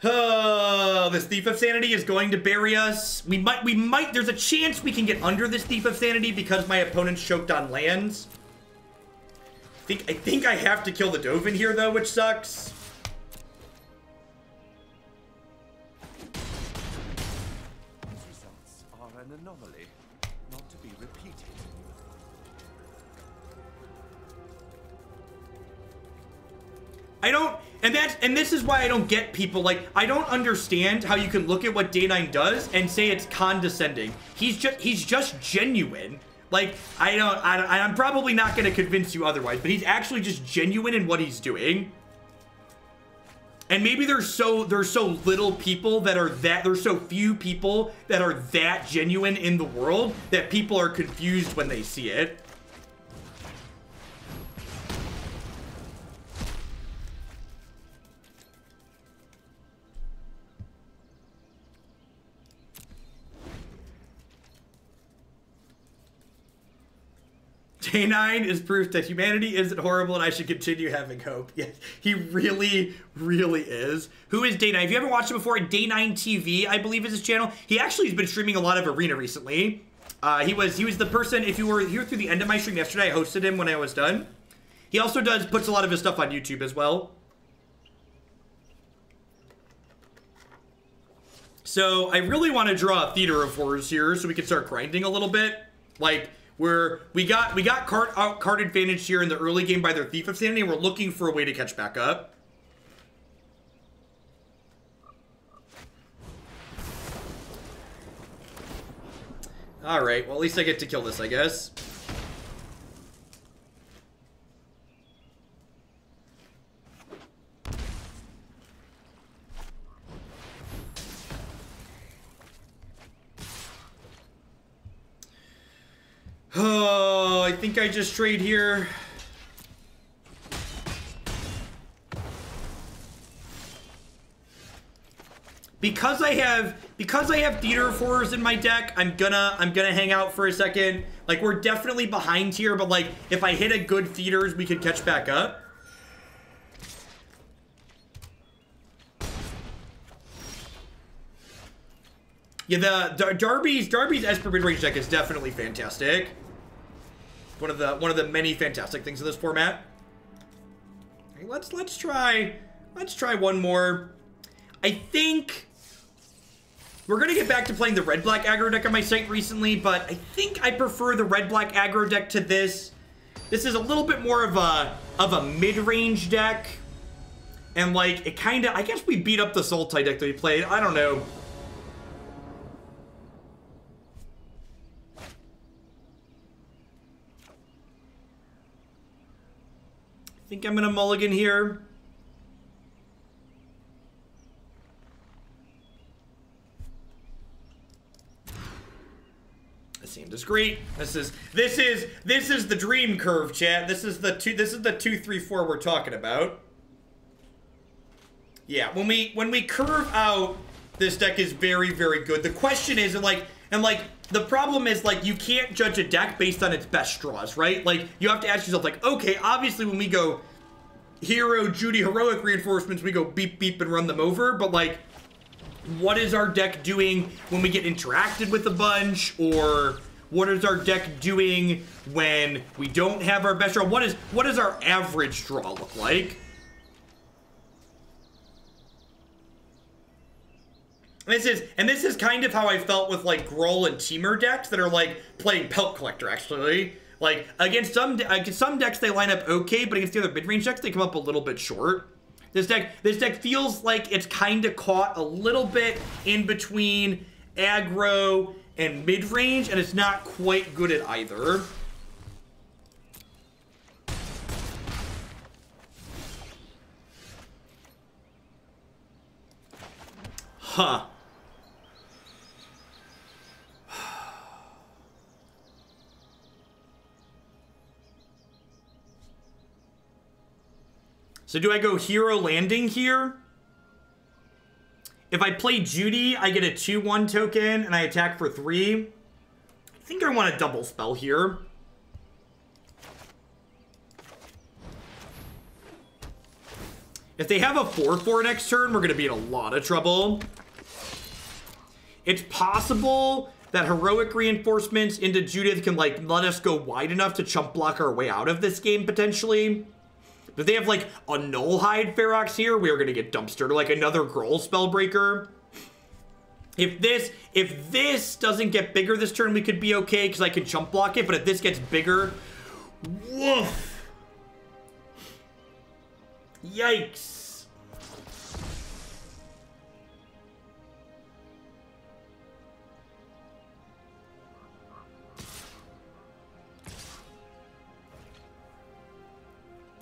Oh, this Thief of Sanity is going to bury us. We might, there's a chance we can get under this Thief of Sanity because my opponent's choked on lands. I think I have to kill the Dovin here though, which sucks. These results are an anomaly, not to be repeated. I don't, and this is why I don't get people, like, I don't understand how you can look at what Day9 does and say it's condescending. He's just genuine. Like, I'm probably not going to convince you otherwise, but he's actually just genuine in what he's doing. And maybe there's so little people that are that, there's so few people that are that genuine in the world that people are confused when they see it. Day9 is proof that humanity isn't horrible and I should continue having hope. Yes, he really, really is. Who is Day9? If you haven't watched him before, Day9 TV, I believe is his channel. He actually has been streaming a lot of Arena recently. He was the person, if you were here through the end of my stream yesterday, I hosted him when I was done. He also puts a lot of his stuff on YouTube as well. So I really want to draw a Theater of Horrors here so we can start grinding a little bit. Like, we got card advantage here in the early game by their Thief of Sanity, and we're looking for a way to catch back up. All right, well, at least I get to kill this, I guess. Oh, I think I just trade here. Because I have Theater of Horrors in my deck, I'm gonna hang out for a second. Like, we're definitely behind here, but like if I hit a good Theaters, we could catch back up. Yeah, the Darby's Esper midrange deck is definitely fantastic. One of the many fantastic things in this format. Okay, let's try one more. I think we're gonna get back to playing the red-black aggro deck on my site recently, but I think I prefer the red-black aggro deck to this. This is a little bit more of a mid-range deck, and like it kind of, I guess we beat up the Sultai deck that we played. I don't know. I think I'm gonna mulligan here. This seemed as great. This is the dream curve, chat. This is the 2-3-4 we're talking about. Yeah, when we curve out, this deck is very, very good. The question is, the problem is, like, you can't judge a deck based on its best draws, right? Like, you have to ask yourself, like, okay, obviously when we go Hero, Judy, Heroic reinforcements, we go beep, beep, and run them over, but, like, what is our deck doing when we get interacted with a bunch, or what is our deck doing when we don't have our best draw? What does our average draw look like? And this is kind of how I felt with like Groll and Temur decks that are like playing Pelt Collector, actually. Like against some decks they line up okay, but against the other mid-range decks they come up a little bit short. This deck feels like it's kind of caught a little bit in between aggro and mid-range, and it's not quite good at either. Huh. So do I go hero landing here? If I play Judy, I get a 2/1 token and I attack for 3. I think I want a double spell here. If they have a 4/4 next turn, we're going to be in a lot of trouble. It's possible that heroic reinforcements into Judith can, like, let us go wide enough to chump block our way out of this game, potentially. But if they have, like, a Nullhide Ferox here, we are going to get dumpstered. Or, like, another Groll Spellbreaker. If this doesn't get bigger this turn, we could be okay, because I can chump block it. But if this gets bigger... Woof! Yikes.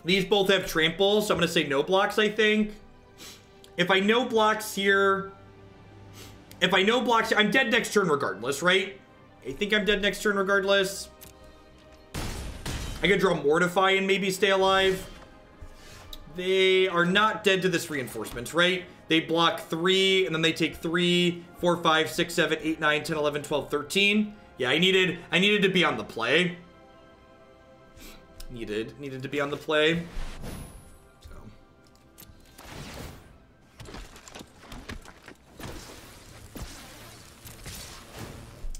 These both have trample, so I'm going to say no blocks, I think. If I no blocks here... If I no blocks here, I'm dead next turn regardless, right? I think I'm dead next turn regardless. I could draw Mortify and maybe stay alive. They are not dead to this reinforcement, right? They block 3, and then they take 3, 4, 5, 6, 7, 8, 9, 10, 11, 12, 13. Yeah, I needed to be on the play. Needed to be on the play. So.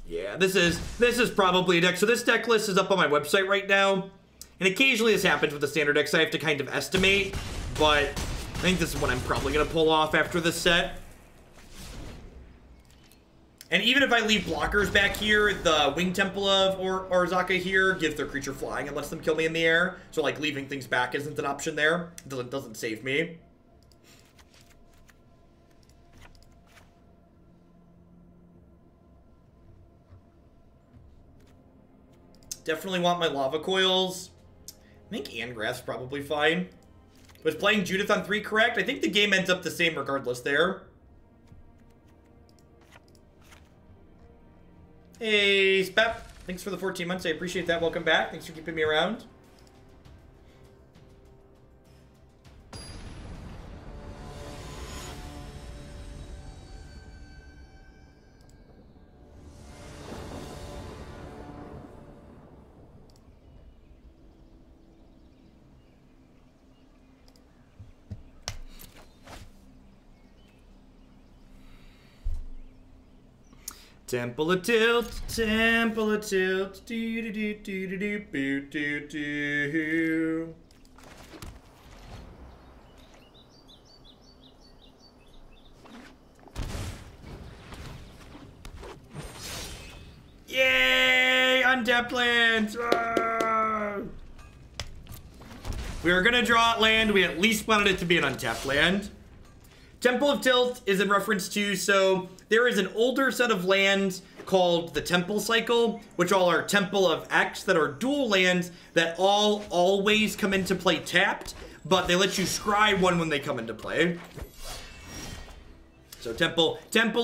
Yeah, this is probably a deck. So this deck list is up on my website right now. And occasionally this happens with the standard decks. I have to kind of estimate, but I think this is what I'm probably going to pull off after this set. And even if I leave blockers back here, the Winged Temple of Arzaka here gives their creature flying and lets them kill me in the air. So, like, leaving things back isn't an option there. It doesn't save me. Definitely want my Lava Coils. I think Angrath's probably fine. Was playing Judith on 3 correct? I think the game ends up the same regardless there. Hey, Spep. Thanks for the 14 months. I appreciate that. Welcome back. Thanks for keeping me around. Temple of Tilt, Temple of Tilt, do do do do do do do do do. Yay! Untapped lands! Ah! We were gonna draw land. We at least wanted it to be an untapped land. Temple of Tilt is in reference to, so there is an older set of lands called the Temple Cycle, which all are Temple of X that are dual lands that all always come into play tapped, but they let you scry one when they come into play. So Temple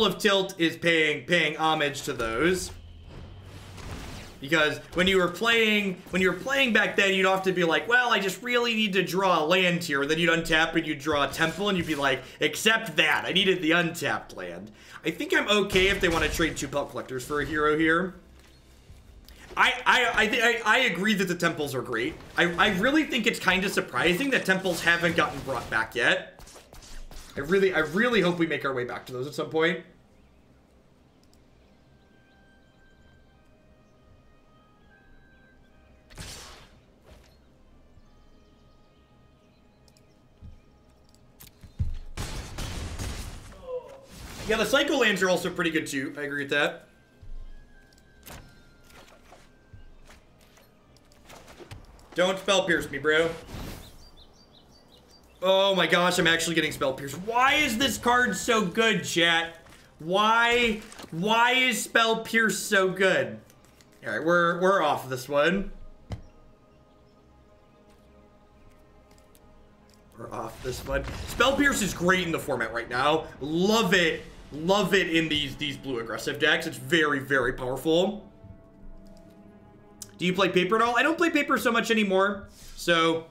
of Tilt is paying homage to those. Because when you were playing back then, you'd often be like, well, I just really need to draw a land here. And then you'd untap and you'd draw a temple and you'd be like, accept that. I needed the untapped land. I think I'm okay if they want to trade 2 Pelt Collectors for a hero here. I agree that the temples are great. I really think it's kind of surprising that temples haven't gotten brought back yet. I really hope we make our way back to those at some point. Yeah, the Psycho lands are also pretty good too. I agree with that. Don't Spell Pierce me, bro. Oh my gosh, I'm actually getting Spell Pierce. Why is this card so good, chat? Why is Spell Pierce so good? Alright, we're off this one. We're off this one. Spell Pierce is great in the format right now. Love it. Love it in these blue aggressive decks. It's very, very powerful. Do you play paper at all? I don't play paper so much anymore. So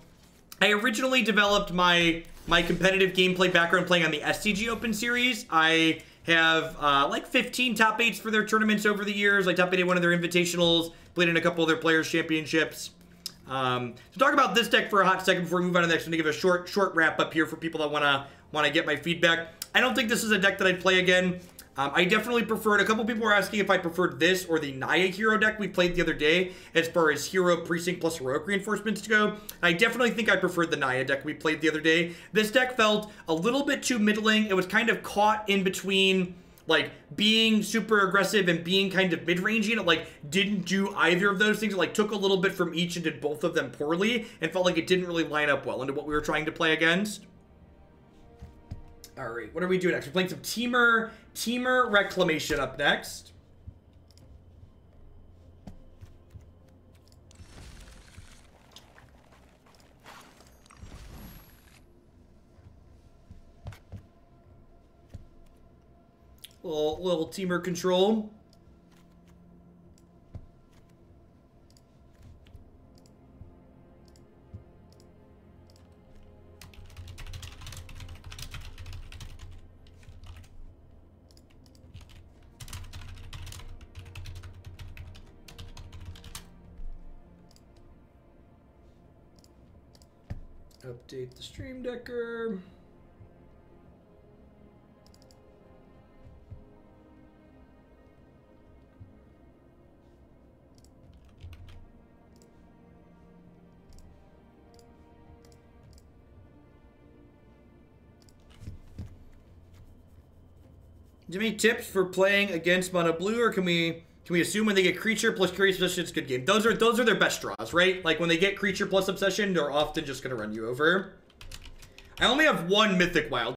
I originally developed my competitive gameplay background playing on the SCG Open Series. I have like 15 top 8s for their tournaments over the years. I top 8 one of their invitationals, played in a couple of their players' championships. So talk about this deck for a hot second before we move on to the next one to give a short wrap up here for people that want to get my feedback. I don't think this is a deck that I'd play again. I definitely preferred, a couple people were asking if I preferred this or the Naya hero deck we played the other day as far as Hero of Precinct plus Heroic Reinforcements to go. I definitely think I preferred the Naya deck we played the other day. This deck felt a little bit too middling. It was kind of caught in between, like, being super aggressive and being kind of mid-rangey, and it, like, didn't do either of those things. It, like, took a little bit from each and did both of them poorly and felt like it didn't really line up well into what we were trying to play against. All right, what are we doing next? We're playing some Temur Reclamation up next. Little Temur control. Update the stream decker. Do you have any tips for playing against mono blue, or can we assume when they get creature plus curious obsession, it's a good game? Those are their best draws, right? Like when they get creature plus obsession, they're often just gonna run you over. I only have one mythic wild